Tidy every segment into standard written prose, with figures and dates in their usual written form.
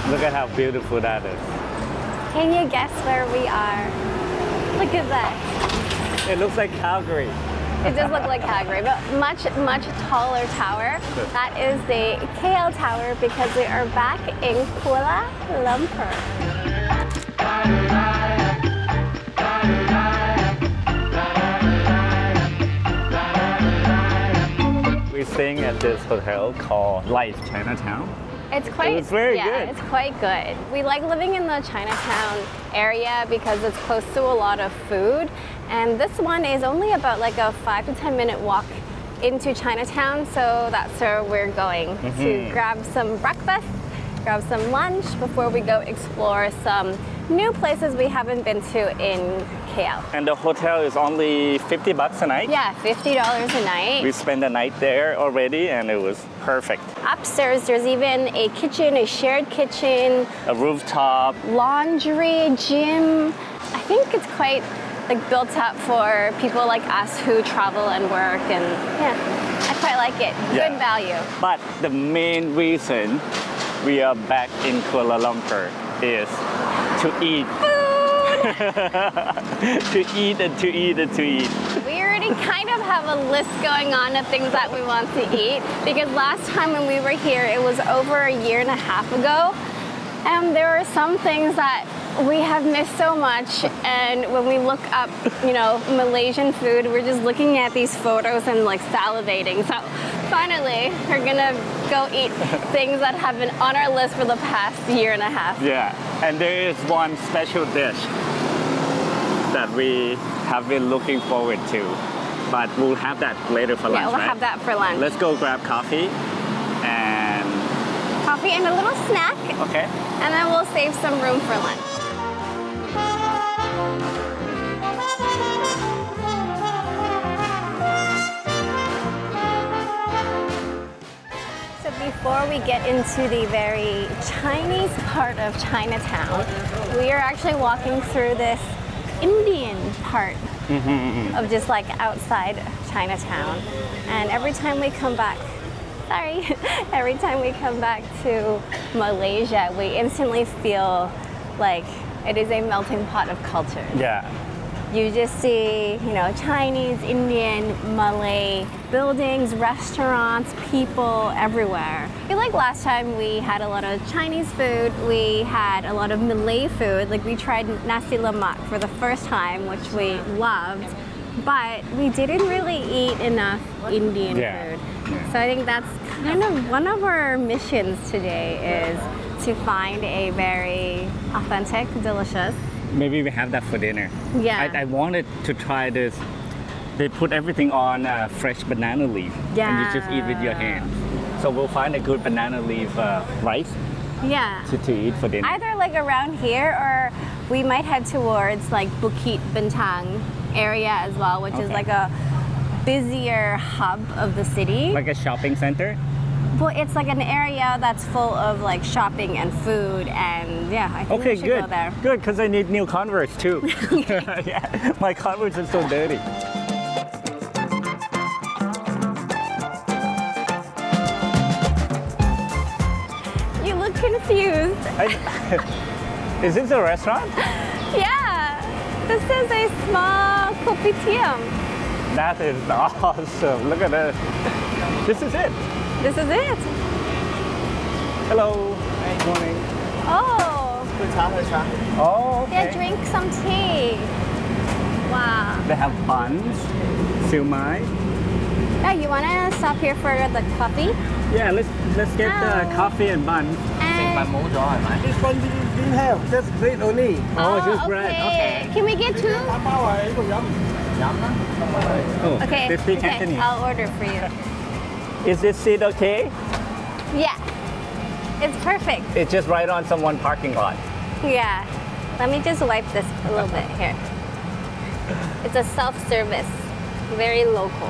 Look at how beautiful that is. Can you guess where we are? Look at that. It looks like Calgary. It does look like Calgary, but much taller tower. That is the KL Tower because we are back in Kuala Lumpur. We're staying at this hotel called Lai Chinatown. It's very good. It's quite good. We like living in the Chinatown area because it's close to a lot of food. And this one is only about like a 5 to 10 minute walk into Chinatown. So that's where we're going to grab some breakfast, grab some lunch before we go explore some new places we haven't been to in KL. And the hotel is only 50 bucks a night. Yeah, $50 a night. We spent the night there already and it was perfect. Upstairs, there's even a kitchen, a shared kitchen, A rooftop. laundry, gym. I think it's quite like built up for people like us who travel and work, and yeah, I quite like it. Yeah. Good value. But the main reason we are back in Kuala Lumpur is to eat. to eat and to eat and to eat. We already kind of have a list going on of things that we want to eat because last time when we were here, it was over a year and a half ago. And there are some things that we have missed so much. And when we look up, Malaysian food, we're just looking at these photos and like salivating. So finally, we're gonna go eat things that have been on our list for the past year and a half. Yeah, and there is one special dish that we have been looking forward to. But we'll have that later for lunch, Yeah, we'll right? have that for lunch. Let's go grab coffee and... Coffee and a little snack. Okay. And then we'll save some room for lunch. So before we get into the very Chinese part of Chinatown, we are actually walking through this Indian part of just like outside Chinatown. And every time we come back to Malaysia, we instantly feel like it is a melting pot of culture. Yeah. You just see, Chinese, Indian, Malay buildings, restaurants, people everywhere. I feel like last time we had a lot of Chinese food, we had a lot of Malay food. Like we tried nasi lemak for the first time, which we loved, but we didn't really eat enough Indian food. Yeah. So I think that's kind of one of our missions today is to find a very authentic, delicious. Maybe we have that for dinner. Yeah. I wanted to try this. They put everything on fresh banana leaf. Yeah. And you just eat with your hands. So we'll find a good banana leaf rice Yeah. to eat for dinner. Either like around here or we might head towards like Bukit Bintang area as well, which is Okay. like a busier hub of the city. Like a shopping center? Well, it's like an area that's full of like shopping and food, and yeah, I think Okay, we should good. go there. Good, because I need new Converse too. Yeah, my Converse is so dirty. You look confused. Is this a restaurant? Yeah, this is a small kopitiam. That is awesome. Look at this. This is it. This is it. Hello. Good morning. Oh, Oh, okay. yeah, drink some tea. Wow. They have buns, siu mai. Yeah, you wanna stop here for the coffee? Yeah, let's get the coffee and bun. And This one didn't have, just bread only. Oh, just bread. Okay. Can we get two? Oh, Okay. they speak okay. Cantonese. I'll order for you. Is this seat okay? Yeah. It's perfect. It's just right on someone parking lot. Yeah. Let me just wipe this a little bit here. It's a self-service. Very local.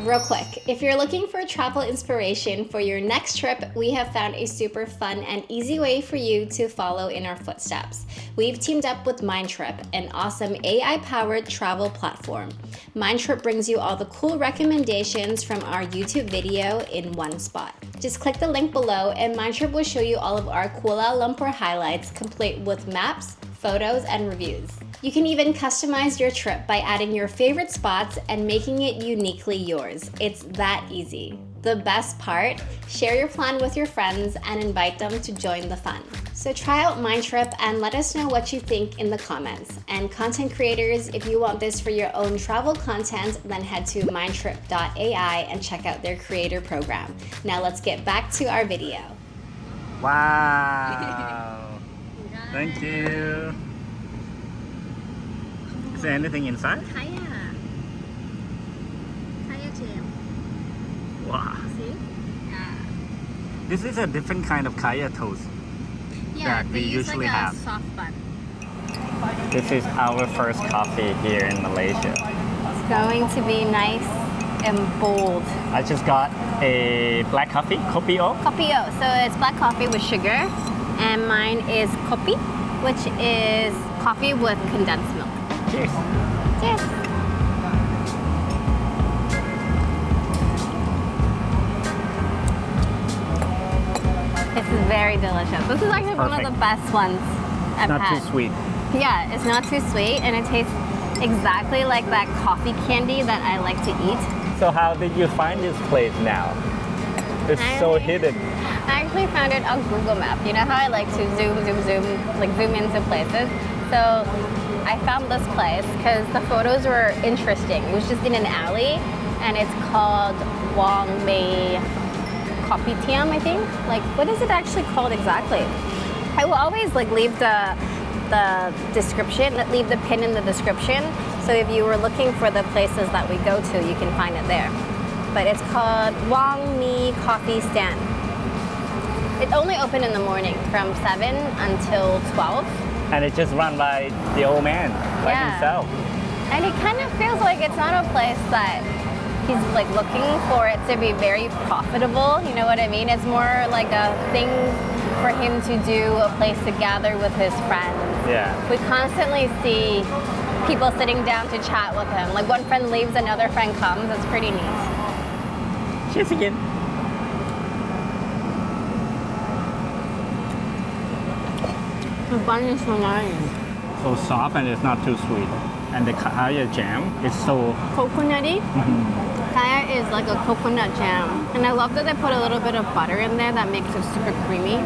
Real quick, if you're looking for travel inspiration for your next trip, we have found a super fun and easy way for you to follow in our footsteps. We've teamed up with Mindtrip, an awesome AI-powered travel platform. Mindtrip brings you all the cool recommendations from our YouTube video in one spot. Just click the link below and Mindtrip will show you all of our Kuala Lumpur highlights, complete with maps, photos, and reviews. You can even customize your trip by adding your favorite spots and making it uniquely yours. It's that easy. The best part, share your plan with your friends and invite them to join the fun. So try out Mindtrip and let us know what you think in the comments. And content creators, if you want this for your own travel content, then head to mindtrip.ai and check out their creator program. Now let's get back to our video. Wow. Thank you. Is there anything inside? Kaya jam. Wow. See? Yeah. This is a different kind of kaya toast. Yeah, that they we use usually like a have. soft bun. This is our first coffee here in Malaysia. It's going to be nice and bold. I just got a black coffee, kopi o. Kopi O, so it's black coffee with sugar, and mine is kopi, which is coffee with condensed milk. Cheers. Cheers. This is very delicious. This is actually one of Perfect. the best ones I've Not had. too sweet. Yeah, it's not too sweet, and it tastes exactly like that coffee candy that I like to eat. So how did you find this place now? It's so hidden. I actually found it on Google Maps. You know how I like to zoom into places? So I found this place because the photos were interesting. It was just in an alley, and it's called Wong Mei Kopitiam, I think. Like, what is it actually called exactly? I will always leave the description, leave the pin in the description. So if you were looking for the places that we go to, you can find it there. But it's called Wong Mi Coffee Stand. It's only open in the morning from 7 until 12. And it's just run by the old man, by himself. And it kind of feels like it's not a place that he's looking for it to be very profitable. You know what I mean? It's more like a thing for him to do, a place to gather with his friends. Yeah. We constantly see people sitting down to chat with him. Like one friend leaves, another friend comes. It's pretty neat. Cheers again. The bun is so nice. So soft and it's not too sweet. And the kaya jam is so... Coconutty. Kaya is like a coconut jam. And I love that they put a little bit of butter in there that makes it super creamy.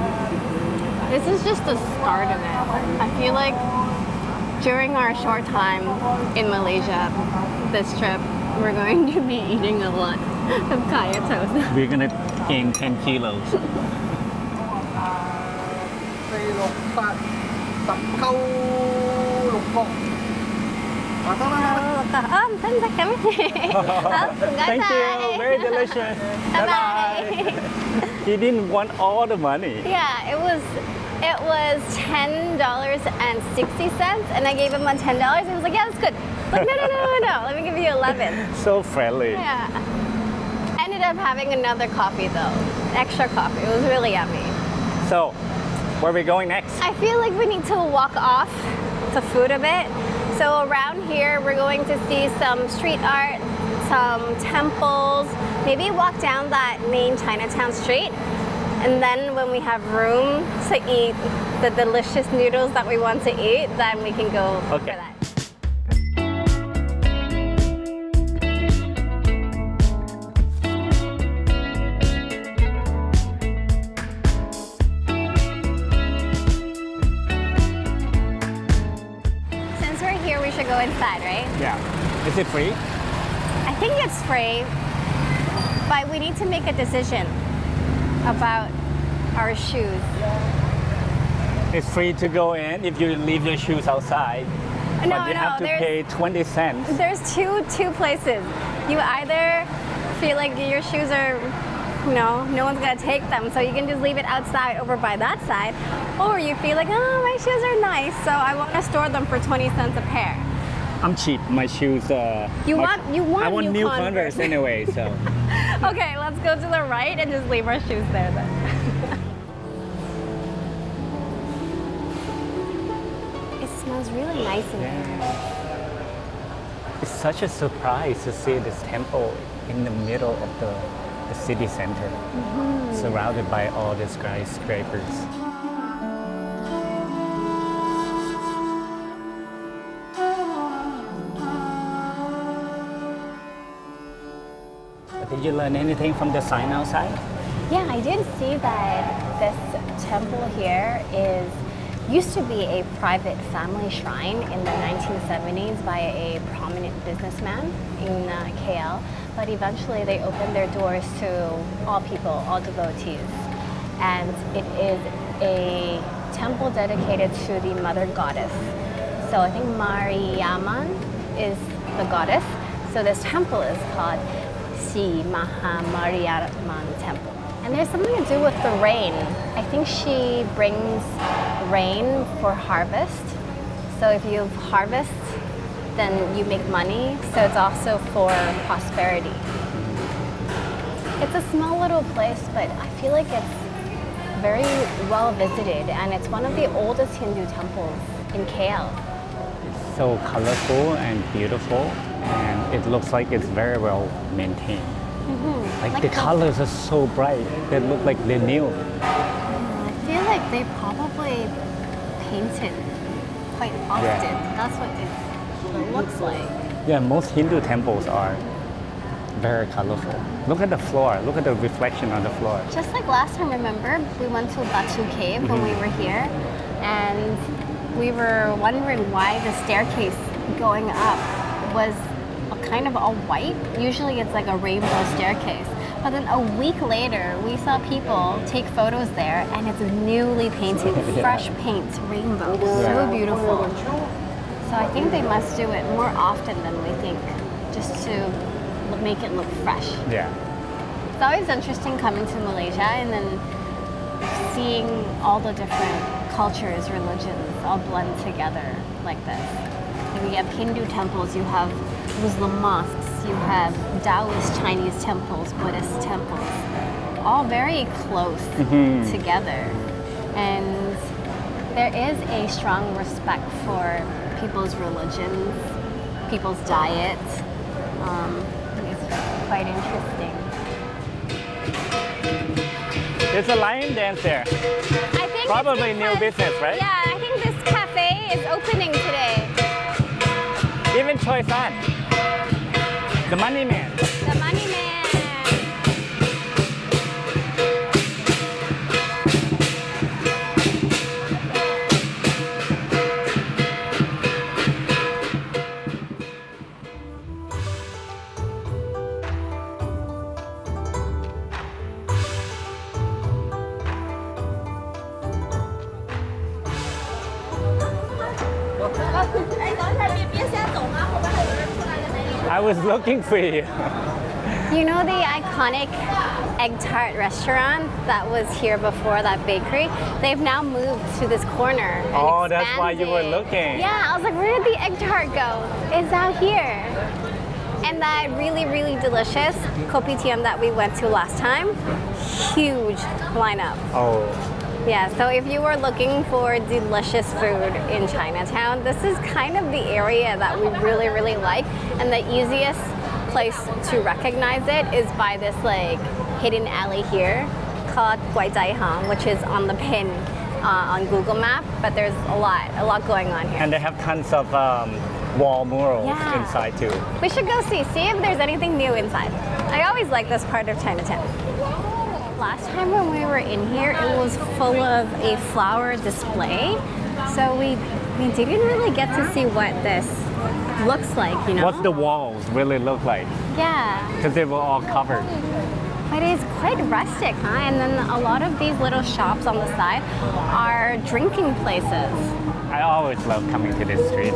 This is just the start of it. I feel like during our short time in Malaysia, this trip, we're going to be eating a lot of kaya toast. We're gonna gain 10 kilos. Thank you, very delicious. Bye-bye. He didn't want all the money. Yeah, it was $10.60, and I gave him $10. He was like, "Yeah, that's good." I was like, no, let me give you 11. So friendly. Yeah. Ended up having another coffee though, extra coffee. It was really yummy. So, where are we going next? I feel like we need to walk off to food a bit. So around here, we're going to see some street art, some temples, maybe walk down that main Chinatown street. And then when we have room to eat the delicious noodles that we want to eat, then we can go for that. Since we're here, we should go inside, right? Yeah. Is it free? I think it's free, but we need to make a decision about our shoes. It's free to go in if you leave your shoes outside. No, but you have to pay 20 cents. There's two places. You either feel like your shoes are, no one's gonna take them, so you can just leave it outside over by that side, or you feel like, oh, my shoes are nice, so I want to store them for 20 cents a pair. I'm cheap. My shoes. You my- want I want new new Converse. Converse anyway. So. Okay, let's go to the right and just leave our shoes there then. It smells really nice in here. It's such a surprise to see this temple in the middle of the city center, surrounded by all the skyscrapers. Did you learn anything from the sign outside? Yeah, I did see that this temple here used to be a private family shrine in the 1970s by a prominent businessman in KL, but eventually they opened their doors to all people, all devotees. And it is a temple dedicated to the mother goddess. So I think Mariamman is the goddess. So this temple is called Si Maha Mariamman Temple. And there's something to do with the rain. I think she brings rain for harvest. So if you harvest, then you make money. So it's also for prosperity. It's a small little place, but I feel like it's very well visited, and it's one of the oldest Hindu temples in KL. It's so colorful and beautiful, and it looks like it's very well maintained. Like the colors are so bright, they look like they're new. I feel like they probably painted quite often. That's what it looks like. Yeah, most Hindu temples are very colorful. Look at the floor, look at the reflection on the floor. Just like last time, remember, we went to Batu Cave when we were here, and we were wondering why the staircase going up was kind of all white. Usually it's like a rainbow staircase. But then a week later, we saw people take photos there, and it's newly painted, fresh paint, rainbow. So beautiful. So I think they must do it more often than we think, just to make it look fresh. Yeah. It's always interesting coming to Malaysia and then seeing all the different cultures, religions all blend together like this. Like, you have Hindu temples, you have Muslim mosques, you have Taoist Chinese temples, Buddhist temples, all very close together. And there is a strong respect for people's religions, people's diet. It's quite interesting. There's a lion dance there. I think Probably it's new because- business, right? Yeah, I think this cafe is opening today. Even Choi San, the money man. The Money Man. I was looking for you. You know the iconic egg tart restaurant that was here before, that bakery? They've now moved to this corner. And Oh, that's why you were expanded. looking. Yeah, I was like, where did the egg tart go? It's out here. And that really, really delicious kopitiam that we went to last time, huge lineup. Oh, Yeah, so if you were looking for delicious food in Chinatown, this is kind of the area that we really, really like. And the easiest place to recognize it is by this like hidden alley here called Guai Dai Hang, which is on the pin on Google Map. But there's a lot going on here. and they have tons of wall murals Yeah. inside too. We should go see if there's anything new inside. I always like this part of Chinatown. Last time when we were in here, it was full of a flower display. So we didn't really get to see what this looks like, you know? What's the walls really look like? Yeah, Because they were all covered. but it's quite rustic, huh? And then a lot of these little shops on the side are drinking places. I always love coming to this street.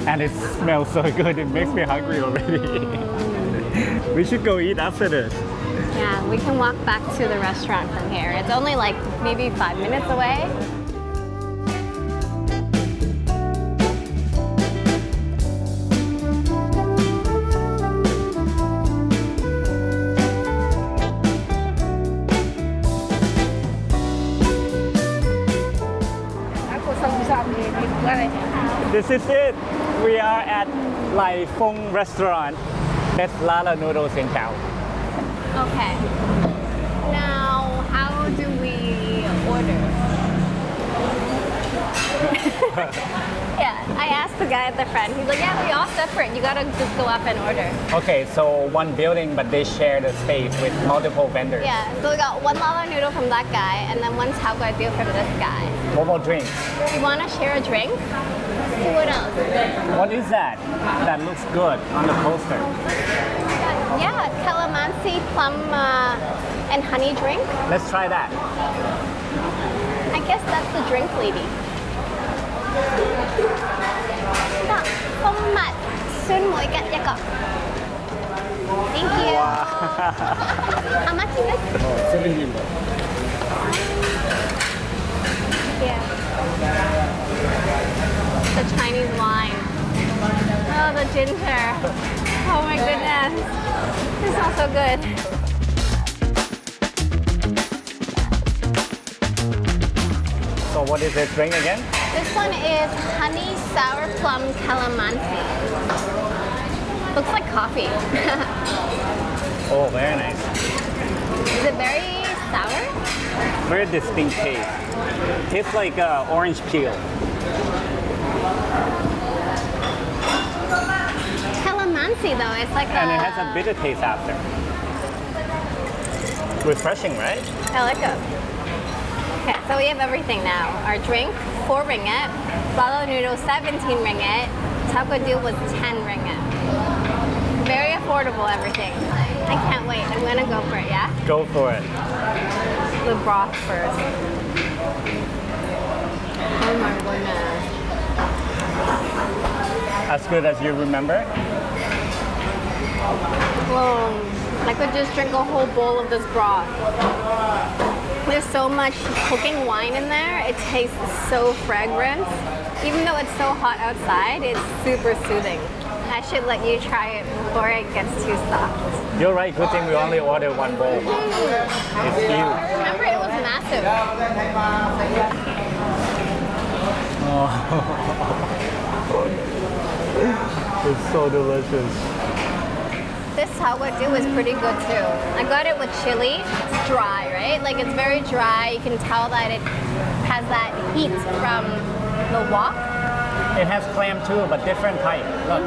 And it smells so good, it makes me hungry already. We should go eat after this. Yeah, we can walk back to the restaurant from here. It's only like maybe 5 minutes away. This is it. We are at Lai Foong restaurant. Best lala noodles in town. Okay. Now, how do we order? Yeah, I asked the guy at the front. He's like, yeah, we all separate. You gotta just go up and order. Okay, so one building, but they share the space with multiple vendors. Yeah, so we got one lala noodle from that guy and then one tao kway teow from this guy. What about drinks? You wanna share a drink? Let's see what else. What is that? That looks good on the poster. Yeah, calamansi, plum, and honey drink. Let's try that. I guess that's the drink lady. Phông mặn, xuyên muối cạn da cọc. Thank you. How much is this? 17 baht. Yeah. The Chinese wine. Oh, the ginger. Oh my goodness. This smells so good. So what is this drink again? This one is honey sour plum calamansi. Looks like coffee. Oh, very nice. Is it very sour? Very distinct taste. Tastes like orange peel. Calamansi though, it's like And it has a bitter taste after. Refreshing, right? I like it. Okay, so we have everything now. Our drink, 4 ringgit. Lala noodle, 17 ringgit. Tao kway teow was 10 ringgit. Very affordable, everything. I can't wait. I'm gonna go for it, yeah? Go for it. The broth first. Oh my goodness. As good as you remember? Whoa. I could just drink a whole bowl of this broth. There's so much cooking wine in there. It tastes so fragrant. Even though it's so hot outside, it's super soothing. I should let you try it before it gets too soft. You're right, good thing we only ordered one bowl. It's huge. Remember, it was massive. It's so delicious. This tao kway teow is pretty good too. I got it with chili. It's dry, right? Like it's very dry. You can tell that it has that heat from the wok. It has clam too, but different type. Look.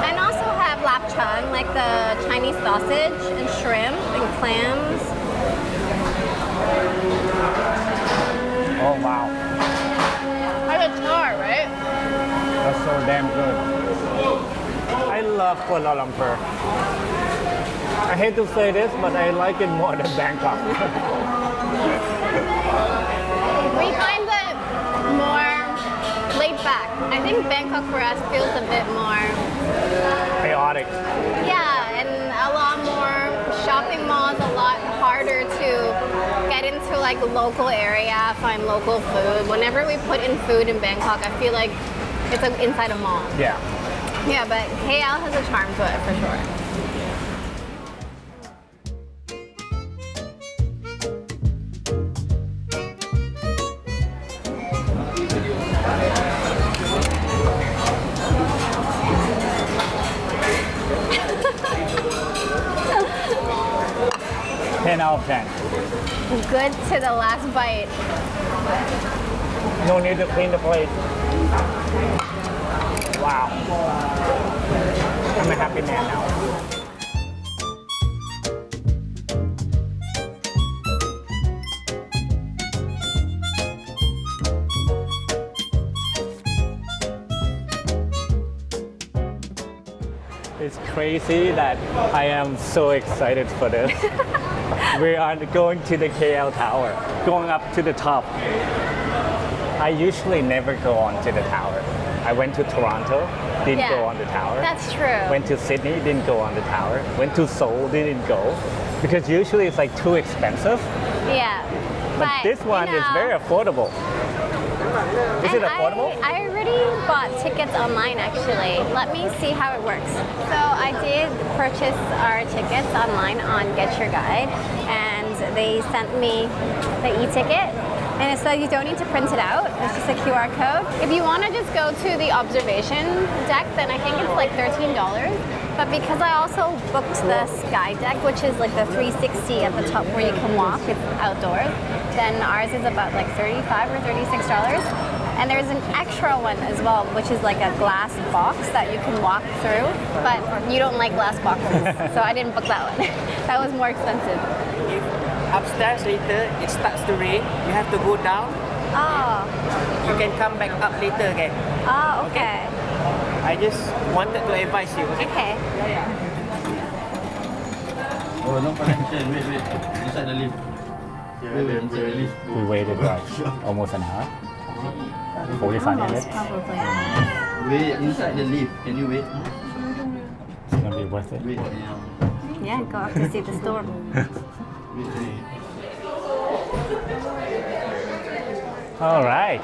And also have lapchang, like the Chinese sausage and shrimp and clams. Oh wow. Like a char, right? That's so damn good. I love Kuala Lumpur. I hate to say this, but I like it more than Bangkok. We find it more laid back. I think Bangkok for us feels a bit more, Chaotic. yeah, and a lot more shopping malls, a lot harder to get into like local area, find local food. Whenever we put in food in Bangkok, I feel like it's like inside a mall. Yeah. Yeah, but KL has a charm to it for sure. 10 out of 10. Good to the last bite. No need to clean the plate. Wow. I'm a happy man now. It's crazy that I am so excited for this. We are going to the KL Tower, going up to the top. I usually never go on to the tower. I went to Toronto, didn't Yeah, go on the tower. That's true. Went to Sydney, didn't go on the tower. Went to Seoul, didn't go. Because usually it's like too expensive. Yeah. But this one is very affordable. Is it affordable? I already bought tickets online actually. Let me see how it works. So I did purchase our tickets online on Get Your Guide, and they sent me the e-ticket. And it says you don't need to print it out. It's just a QR code. If you want to just go to the observation deck, then I think it's like $13. But because I also booked the sky deck, which is like the 360 at the top where you can walk, it's outdoors, then ours is about like $35 or $36. And there's an extra one as well, which is like a glass box that you can walk through. But you don't like glass boxes, so I didn't book that one. That was more expensive. If upstairs later it starts to rain, you have to go down. Oh, You can come back up later again. oh, okay. I just wanted to advise you. Okay? Okay. Oh, no connection. Wait. Inside the lift. Wait, inside the lift. We waited like almost an hour. 45 minutes. Probably. Wait, inside the lift. Can you wait? It's gonna be worth it. Wait. Yeah, go up to see the storm. Wait. All right,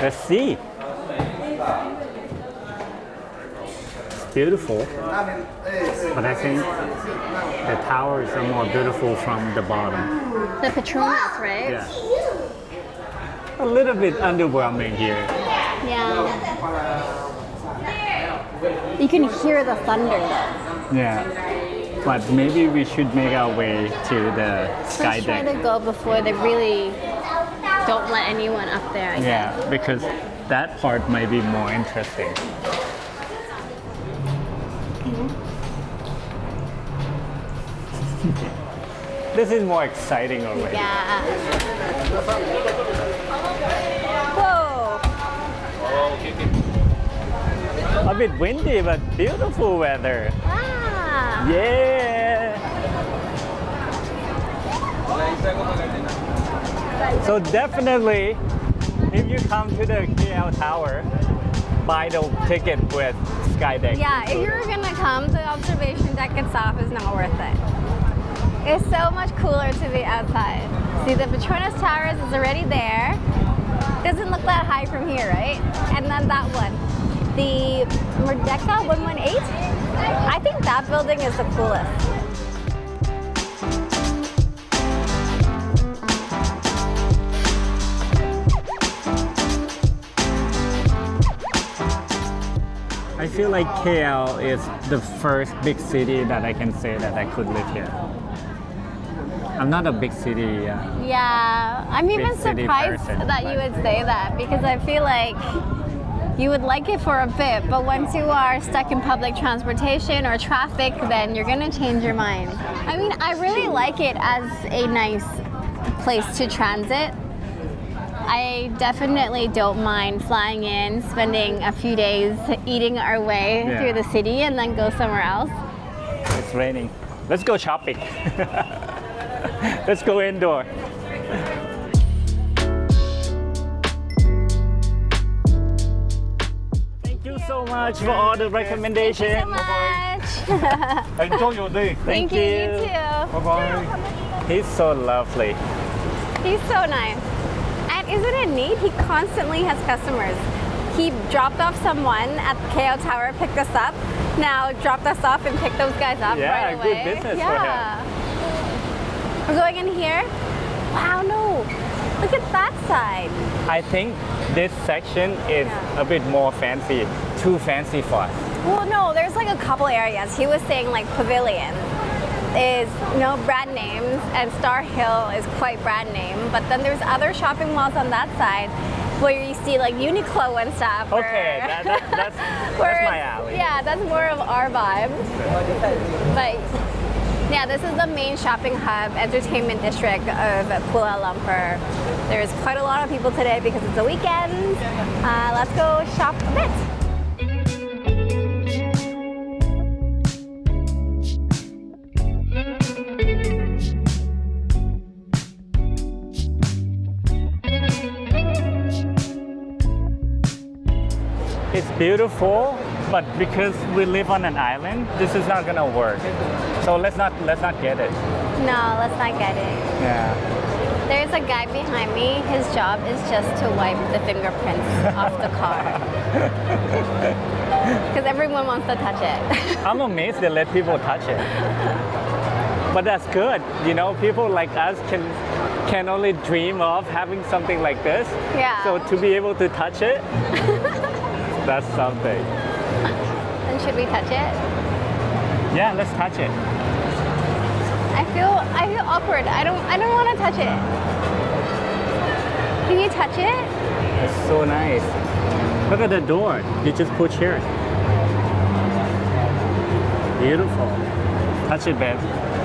let's see. It's beautiful, but I think the towers are more beautiful from the bottom. The Petronas, right? Yeah. A little bit underwhelming here. Yeah. You can hear the thunder though. Yeah. But maybe we should make our way to the sky Let's try deck. to go before they really don't let anyone up there, I guess. Yeah, because that part might be more interesting. This is more exciting already. Yeah. Whoa. A bit windy, but beautiful weather. Ah. Yeah. So definitely, if you come to the KL Tower, buy the ticket with Sky Deck. Yeah, if you're gonna come, the observation deck itself is not worth it. It's so much cooler to be outside. See, the Petronas Towers is already there. Doesn't look that high from here, right? And then that one, the Merdeka 118. I think that building is the coolest. I feel like KL is the first big city that I can say that I could live here. I'm not a big city. Yeah, I'm even Big city surprised person, that you but- would say that because I feel like you would like it for a bit, but once you are stuck in public transportation or traffic, then you're gonna change your mind. I mean, I really like it as a nice place to transit. I definitely don't mind flying in, spending a few days eating our way Yeah. through the city and then go somewhere else. It's raining. Let's go shopping. Let's go indoor. Thank you so much for all the recommendations. Thank you so much. Enjoy your day. Thank you, you too. Bye-bye. He's so lovely. He's so nice. And isn't it neat? He constantly has customers. He dropped off someone at KL Tower, picked us up. Now dropped us off and picked those guys up Yeah, right away. good business for him. We're going in here. Wow, no. Look at that side. I think this section is a bit more fancy. Too fancy for us. Well, no, there's like a couple areas. He was saying like Pavilion is no brand names and Star Hill is quite brand name. But then there's other shopping malls on that side where you see like Uniqlo and stuff. Okay, that's where my it's- alley. Yeah, that's more of our vibe. But yeah, this is the main shopping hub, entertainment district of Kuala Lumpur. There's quite a lot of people today because it's a weekend. Let's go shop a bit. It's beautiful, but because we live on an island, this is not gonna work. So let's not get it. No, let's not get it. Yeah. There's a guy behind me. His job is just to wipe the fingerprints off the car. Because everyone wants to touch it. I'm amazed they let people touch it. But that's good. You know, people like us can only dream of having something like this. Yeah. So to be able to touch it, that's something. And should we touch it? Yeah, let's touch it. I feel awkward. I don't want to touch it. Can you touch it? It's so nice. Look at the door. You just push here. Beautiful. Touch it, babe.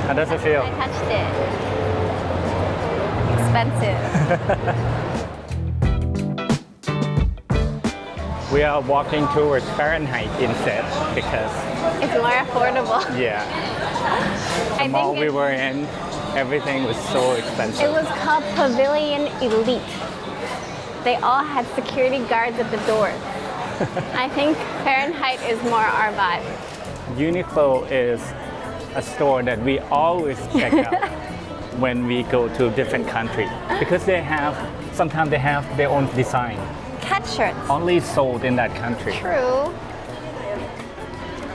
How does it feel? I touched it. Expensive. We are walking towards Fahrenheit instead because, It's more affordable. yeah, the I mall think we were in, everything was so expensive. it was called Pavilion Elite. They all had security guards at the doors. I think Fahrenheit is more our vibe. Uniqlo is a store that we always check out when we go to a different country because sometimes they have their own design, Cat shirts. only sold in that country. True.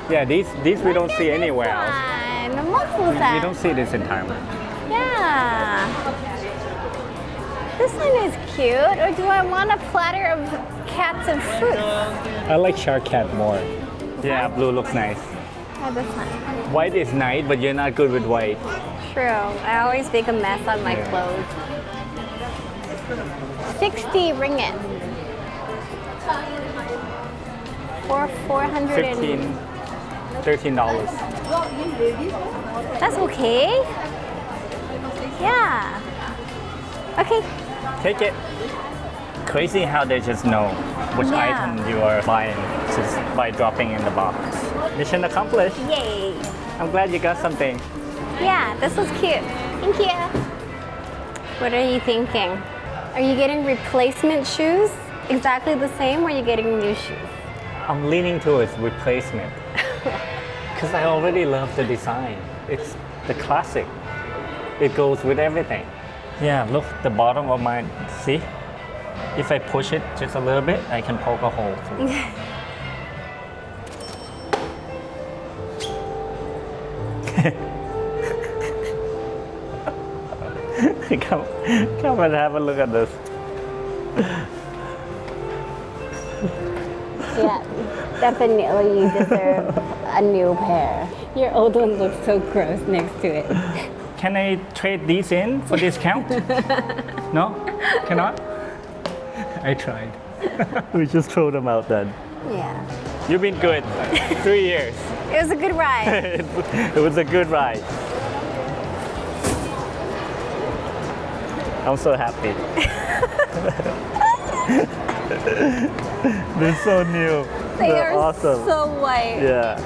Yeah, these we don't see anywhere else. We don't see this in Thailand. Yeah. This one is cute. Or do I want a platter of cats and fruit? I like shark cat more. Yeah, blue looks nice. Try this one. White is nice, but you're not good with white. True. I always make a mess on my Yeah. clothes. 60 ringgit. For 400 $13. That's okay. Yeah. Okay. Take it. Crazy how they just know which Yeah. item you are buying just by dropping in the box. Mission accomplished. Yay. I'm glad you got something. Yeah, this was cute. Thank you. What are you thinking? Are you getting replacement shoes? Exactly the same, or are you getting new shoes? I'm leaning towards replacement because I already love the design. It's the classic. It goes with everything. Yeah, look the bottom of mine. See? If I push it just a little bit, I can poke a hole through. Come and have a look at this. Yeah, definitely you deserve a new pair. Your old one looks so gross next to it. Can I trade these in for discount? No? Cannot? I tried. We just throw them out then. Yeah. You've been good. 3 years. It was a good ride. It was a good ride. I'm so happy. They're so new. They're are awesome. so white. Yeah.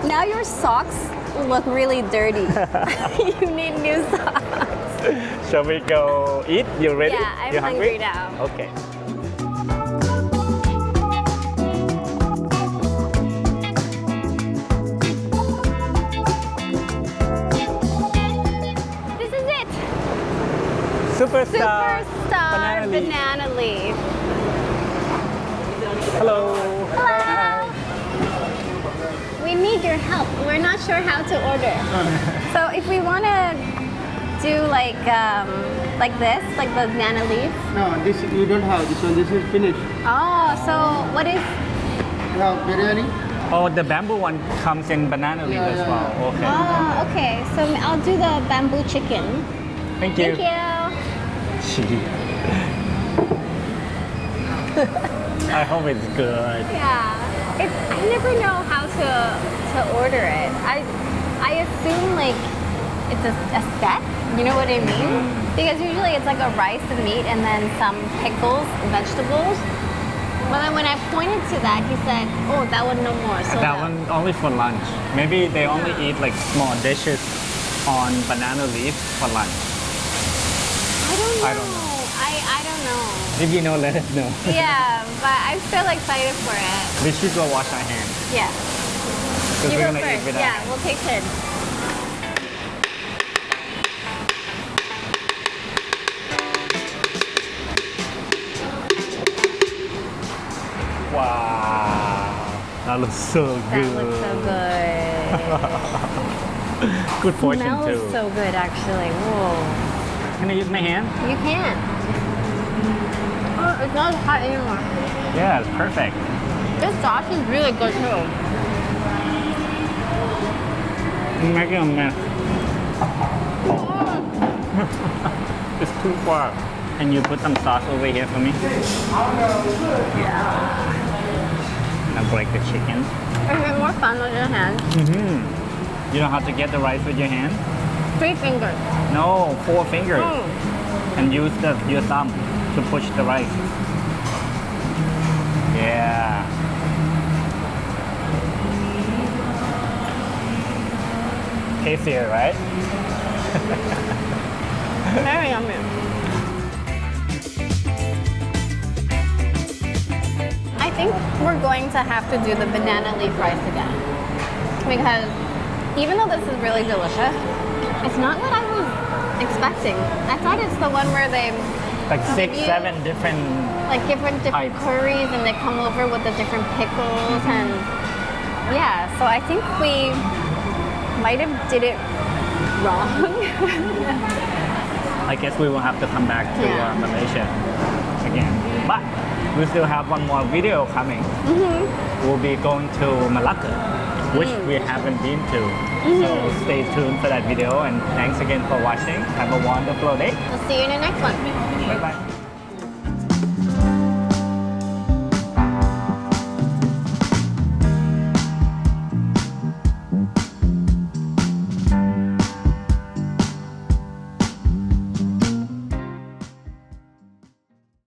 Now your socks look really dirty. You need new socks. Shall we go eat? You ready? Yeah, I'm You hungry now. Okay. This is it. Superstar. Superstar banana leaf. Hello. Hello. We need your help. We're not sure how to order. So if we want to do like this, like the banana leaf. No, this you don't have this one. This is finished. Oh, so what is? You have biryani. Oh, the bamboo one comes in banana leaf as well. Okay. Oh, okay. So I'll do the bamboo chicken. Thank you. Thank you. I hope it's good. Yeah. I never know how to order it. I assume like it's a set. You know what I mean? Because usually it's like a rice and meat and then some pickles, vegetables. But then when I pointed to that, he said, "Oh, that one no more." So That one only for lunch. Maybe they only eat like small dishes on banana leaf for lunch. I don't know. I don't know. If you know, let us know. Yeah, but I'm still excited for it. We should go wash our hands. Yeah. Because You we're go gonna eat first. with our Yeah, hands. we'll take turns. Wow. That looks so That good. looks so good. Good fortune Smells too. so good, actually. Whoa. Can I use my hand? You can. Oh, it's not hot anymore. Yeah, it's perfect. This sauce is really good too. I'm making a mess. It's too far. Can you put some sauce over here for me? Yeah. Now break the chicken. Is it more fun with your hands? You know how to get the rice with your hand? 3 fingers. No, 4 fingers. Oh. And use your thumb to push the rice. Yeah. Tastier, right? Very yummy. I think we're going to have to do the banana leaf rice again. Because even though this is really delicious, it's not what I was expecting. I thought it's the one where they Like 6, you- 7 different. different Types. curries and they come over with the different pickles and yeah, so I think we might have did it wrong. I guess we will have to come back to Yeah. Malaysia again. But we still have one more video coming. We'll be going to Malacca, which we haven't been to. So stay tuned for that video and thanks again for watching. Have a wonderful day. We'll see you in the next one. Bye bye.